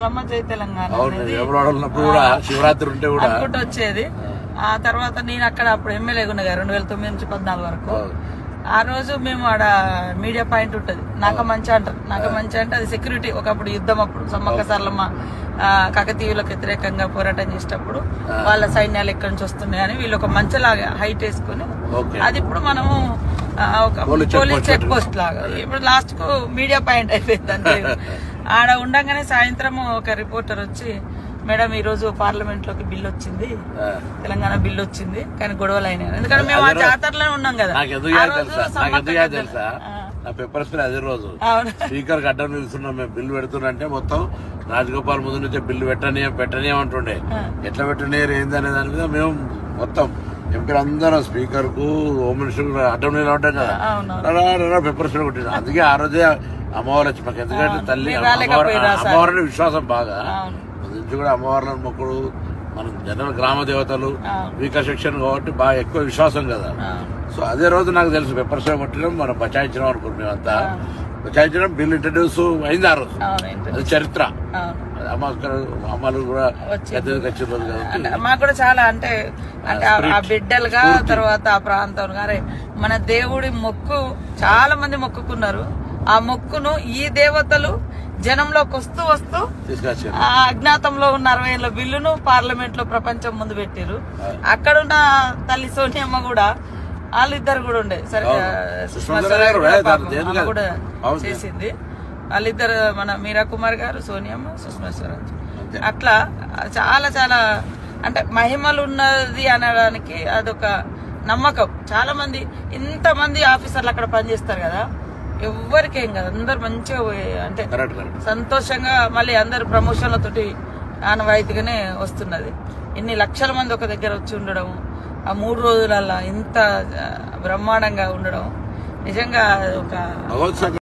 బ్రహ్మ జై తెలంగాణ శివరాత్రి ఉంటే కూడా అనుకుంటూ వచ్చేది. ఆ తర్వాత నేను అక్కడ అప్పుడు ఎమ్మెల్యేగా ఉన్నగా 2009 నుంచి 14 వరకు. ఆ రోజు మేము ఆడ మీడియా పాయింట్ ఉంటది, నాకు మంచి అంటారు. నాకు మంచి అంటే అది సెక్యూరిటీ. ఒకప్పుడు యుద్ధం అప్పుడు సమ్మక్క సారలమ్మ కాకతీయులకు వ్యతిరేకంగా పోరాటం చేసేటప్పుడు వాళ్ళ సైన్యాలు ఎక్కడి నుంచి వస్తున్నాయని వీళ్ళు ఒక మంచలాగా హైట్ వేసుకుని, అది ఇప్పుడు మనము ఒక పోలీస్ చెక్ పోస్ట్ లాగా ఇప్పుడు లాస్ట్ కు మీడియా పాయింట్ అయిపోయింది అంతే. ఆడ ఉండగానే సాయంత్రం ఒక రిపోర్టర్ వచ్చి, మేడం ఈ రోజు పార్లమెంట్ లోకి బిల్లు వచ్చింది, తెలంగాణ బిల్లు వచ్చింది, కానీ గొడవలు అయినాయి. ఎందుకంటే మేము ఆ జాతరలో ఉన్నాం కదా. పేపర్ అదే రోజు స్పీకర్ అడ్డం నిలుస్తున్నాం, మేము బిల్లు పెడుతున్నంటే మొత్తం రాజగోపాల్ ముందు నుంచే బిల్లు పెట్టనీయమంటుండే. ఎట్లా పెట్టనీయరు ఏందనే దాని మీద మేము మొత్తం ఎంపీలు అందరం స్పీకర్ కు హోమ్ మినిస్టర్ అడ్డం నిలబడ్డాం కదా. పేపర్ స్ప్రే కొట్టింది. అందుకే ఆ రోజే అమ్మవారు వచ్చి మాకు, ఎందుకంటే తల్లి అమ్మవారిని విశ్వాసం బాగా నుంచి కూడా అమ్మవార్లను మొక్కుడు, మన జనరల్ గ్రామ దేవతలు వీక సెక్షన్ కాబట్టి బాగా ఎక్కువ విశ్వాసం కదా. సో అదే రోజు నాకు తెలుసు పెప్పర్ స్ప్రే కొట్టడం మనం బచాయించడం అనుకుంటున్నాం. మేమంతా బచాయించడం బిల్ ఇంట్రడ్యూస్ అయింది ఆ రోజు. అది చరిత్ర. అమ్మలు కూడా మాకు కూడా చాలా అంటే ఆ బిడ్డలుగా తర్వాత ఆ ప్రాంతం గారే మన దేవుడి మొక్కు చాలా మంది మొక్కుకున్నారు. ఆ మొక్కును ఈ దేవతలు జనంలోకి వస్తూ వస్తూ ఆ అజ్ఞాతంలో ఉన్న 60 ఏళ్ల బిల్లును పార్లమెంట్ లో ప్రపంచం ముందు పెట్టారు. అక్కడున్న తల్లి సోనియమ్మ కూడా, వాళ్ళిద్దరు కూడా ఉండే, సరే సుష్మా స్వరాజ్ కూడా చేసింది. వాళ్ళిద్దరు మన మీరా కుమార్ గారు, సోనియమ్మ, సుష్మా స్వరాజ్. అట్లా చాలా చాలా అంటే మహిమలు ఉన్నది అనడానికి అదొక నమ్మకం. చాలా మంది ఇంతమంది ఆఫీసర్లు అక్కడ పనిచేస్తారు కదా, ఎవ్వరికేం కదా, అందరు మంచిగా అంటే సంతోషంగా మళ్ళీ అందరు ప్రమోషన్లతోటి ఆనవాయితీగానే వస్తున్నది. ఇన్ని లక్షల మంది ఒక దగ్గర వచ్చి ఉండడం, ఆ 3 రోజులల్లా ఇంత బ్రహ్మాండంగా ఉండడం నిజంగా ఒక